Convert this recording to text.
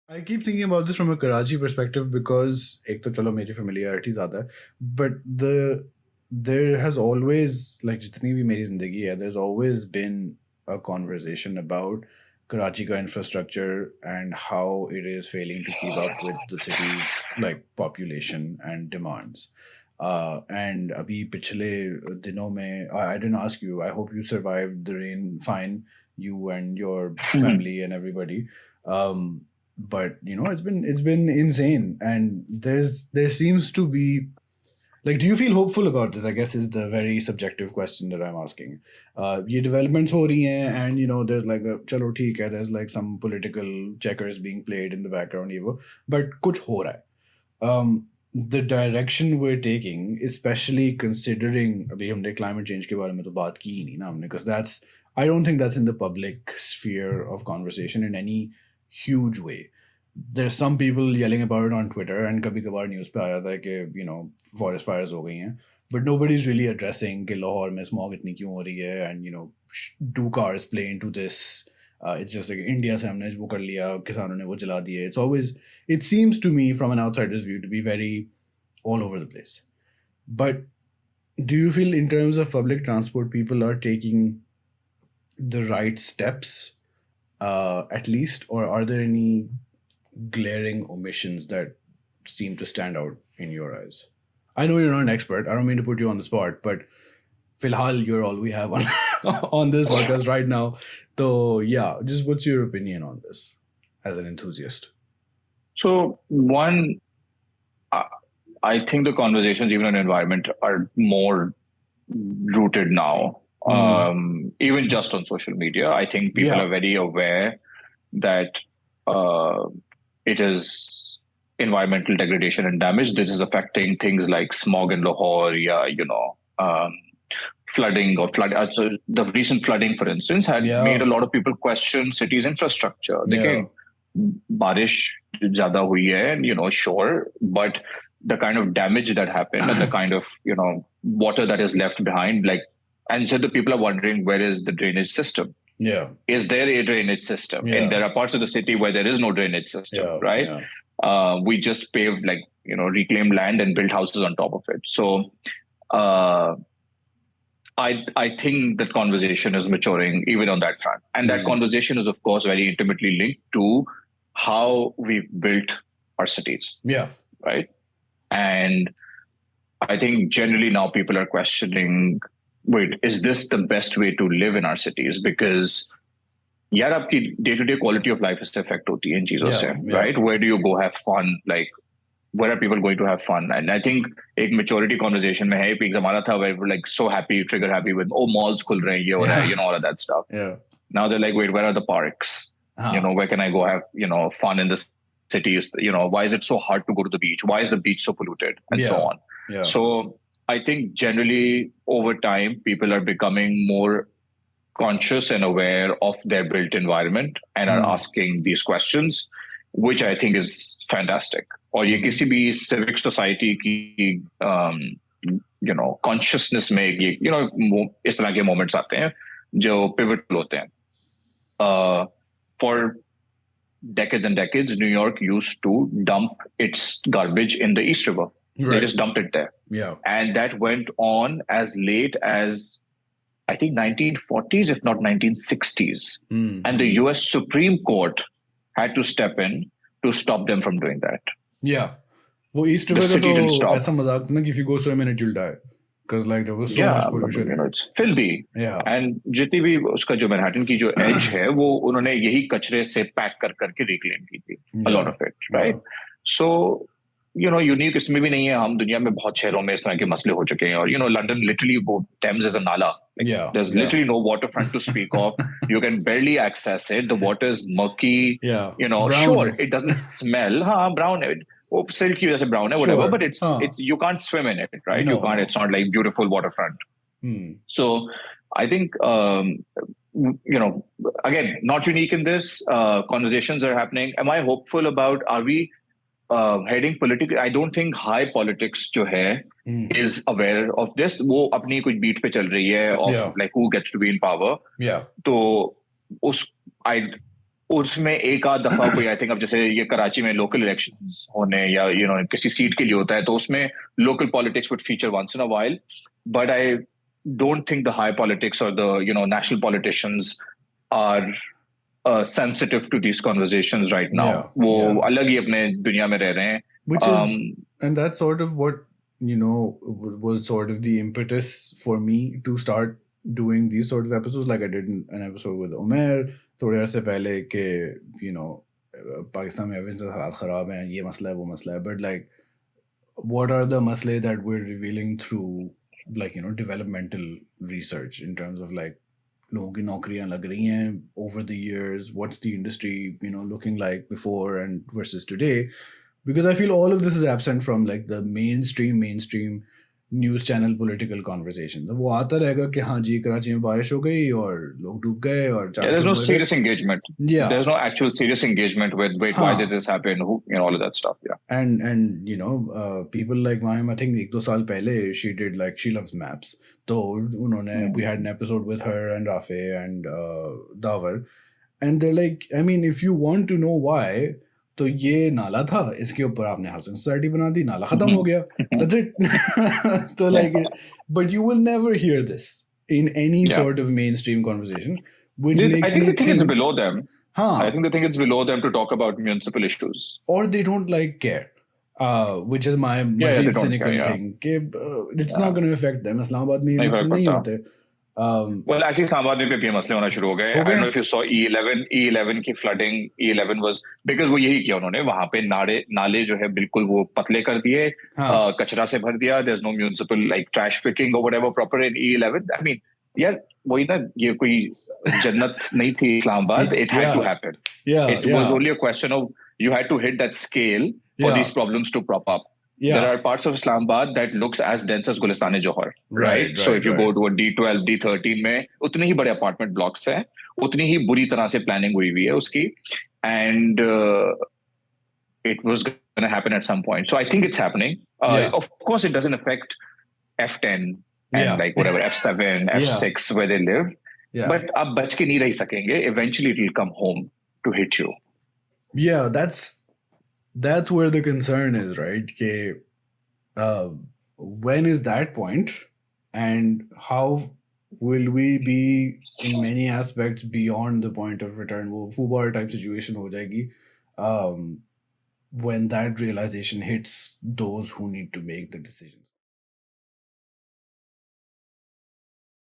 I keep thinking about this from a Karachi perspective because एक तो चलो मेरी familiarity ज़्यादा है, but there has always, like जितनी भी मेरी ज़िंदगी है, there's always been a conversation about Karachi का infrastructure and how it is failing to keep up with the city's like population and demands. And अभी पिछले दिनों में I didn't ask you. I hope you survived the rain fine, you and your family and everybody. But it's been insane, and there seems to be, like, do you feel hopeful about this, I guess, is the very subjective question that I'm asking. Ye developments ho rahi hain, and there's like a chalo theek hai, there's like some political checkers being played in the background, but kuch ho raha hai. The direction we're taking, especially considering abhi humne climate change ke bare mein to baat ki hi nahi na humne, because I don't think that's in the public sphere of conversation in any huge way. There's some people yelling about it on Twitter, and kabhi kabar news pe aaya tha कि forest fires ho gayi hain, but nobody's really addressing कि लाहौर में smog इतनी क्यों हो रही है, and do cars play into this. It's just like India से हमने वो कर लिया, किसानों ने वो जला दिए. It seems to me from an outsider's view to be very all over the place. But do you feel in terms of public transport, people are taking the right steps, at least, or are there any glaring omissions that seem to stand out in your eyes? I know you're not an expert. I don't mean to put you on the spot, but filhal, you're all we have on on this podcast right now. So yeah, just what's your opinion on this as an enthusiast? So one, I think the conversations even on environment are more rooted now. Even just on social media, I think people are very aware that it is environmental degradation and damage. This is affecting things like smog in Lahore, flooding or flood. So the recent flooding, for instance, had made a lot of people question cities' infrastructure. Thinking, barish zyada hui hai, and sure, but the kind of damage that happened and the kind of water that is left behind, and so the people are wondering, where is the drainage system? Yeah. Is there a drainage system? And there are parts of the city where there is no drainage system, right? Yeah. We just paved, reclaimed land and built houses on top of it. So I think that conversation is maturing even on that front. And that conversation is, of course, very intimately linked to how we've built our cities. Yeah. Right? And I think generally now people are questioning, wait, is this the best way to live in our cities? Because yaar, aapki day-to-day quality of life is affect hoti hai in cheezon se, right? Where do you go have fun? Like, where are people going to have fun? And I think a maturity conversation mein hai, ek zamana tha where we're like so happy, trigger happy with, malls khul rahe hain, ye ho raha hai, all of that stuff. Yeah. Now they're like, wait, where are the parks? Where can I go have, fun in the cities? Why is it so hard to go to the beach? Why is the beach so polluted? And so on. Yeah. So I think generally over time, people are becoming more conscious and aware of their built environment and are asking these questions, which I think is fantastic. Or ye kisi bhi civic society ki, consciousness mein, is tarah ke moments aate hain, jo pivotal hote hain. For decades and decades, New York used to dump its garbage in the East River. Right. They just dumped it there. Yeah. And that went on as late as, I think, 1940s, if not 1960s. And the US Supreme Court had to step in to stop them from doing that. Yeah. Well, East River, aisa mazak na, if you go swim in it, you'll die. Because there was so much pollution. It's filthy. Yeah. And jitni bhi uska jo Manhattan ki jo edge hai, wo unhone yahi kachre se pack karke reclaim ki thi. A lot of it, right? Yeah. So, unique इसमें भी नहीं है. हम दुनिया में बहुत शहरों में इस तरह के मसले हो चुके हैं. और London literally, Thames is a nala. There's literally no waterfront to speak of. You can barely access it. The water is murky. Yeah. Brown. Sure, it doesn't smell. Brown. Silk ki wajah se brown hai, whatever. But it's you can't swim in it, right? No, you can't. It's not like beautiful waterfront. So I think again, not unique in this. Conversations are happening. Am I hopeful about? Are we heading politically? I don't think high politics jo hai is aware of this. वो अपनी कुछ beat पे चल रही है of like who gets to be in power. Yeah. तो उसमें एक आध दफा कोई आई थिंक अब जैसे ये कराची में लोकल इलेक्शंस होने या किसी सीट के लिए होता है तो उसमें local politics would feature once in a while but I don't think the high politics और the national politicians are sensitive to these conversations right now. Yeah, वो yeah. अलग ही अपने दुनिया में रह रहे हैं. Which is, and that's sort of what, was sort of the impetus for me to start doing these sort of episodes. Like I did an episode with Umair, थोड़े अरसे पहले के, पाकिस्तान में एविडेंस हालात ख़राब हैं, ये मसला है, वो मसला है. But like, what are the masle that we're revealing through, like, developmental research in terms of like, लोगों की नौकरियां लग रही हैं over the years, what's the industry, looking like before and versus today, because I feel all of this is absent from like the mainstream news channel political conversations. वो आता रहेगा कि हाँ जी कराची में बारिश हो गई और लोग डूब गए और Yeah, there's no serious engagement. Yeah. There's no actual serious engagement with wait, why did this happen? Who, all of that stuff. Yeah. And people like Mahim, I think 1-2 साल पहले she did like She Loves Maps. तो उन्होंने we had an episode with her and Rafe and Davar, and they're like, I mean, if you want to know why, तो ये नाला था, इसके ऊपर आपने हाउसिंग सोसाइटी बना दी, नाला खत्म हो गया. That's it. So like, but you will never hear this in any sort of mainstream conversation, which makes I think me the thing is below them. I think the thing is below them to talk about municipal issues. Or they don't like care. Which is my cynical thing. It's not going to affect them. Islamabad में ये मसले नहीं होते. Well, actually, Islamabad में भी मसले होना शुरू हो गए. I don't know if you saw E11 की flooding. E11 was because वो यही किया उन्होंने, वहाँ पे नाले जो है बिल्कुल वो पतले कर दिए, कचरा से भर दिया. There's no municipal like trash picking or whatever proper in E11. I mean, यार वही ना, ये कोई जन्नत नहीं थी Islamabad. It had to happen. It was only a question of you had to hit that scale for these problems to prop up. There are parts of Islamabad that looks as dense as Gulistan-e-Johar, right? So if you go to a D12, D13 में उतने ही बड़े apartment blocks हैं, उतनी ही बुरी तरह से planning हुई है उसकी, and it was going to happen at some point. So I think it's happening. Of course, it doesn't affect F10 and like whatever F7, F6 where they live. But आप बच के नहीं रह सकेंगे. Eventually, it will come home to hit you. Yeah, that's where the concern is, right? When is that point, and how will we be in many aspects beyond the point of return? वो FUBAR type situation हो जाएगी when that realization hits those who need to make the decisions.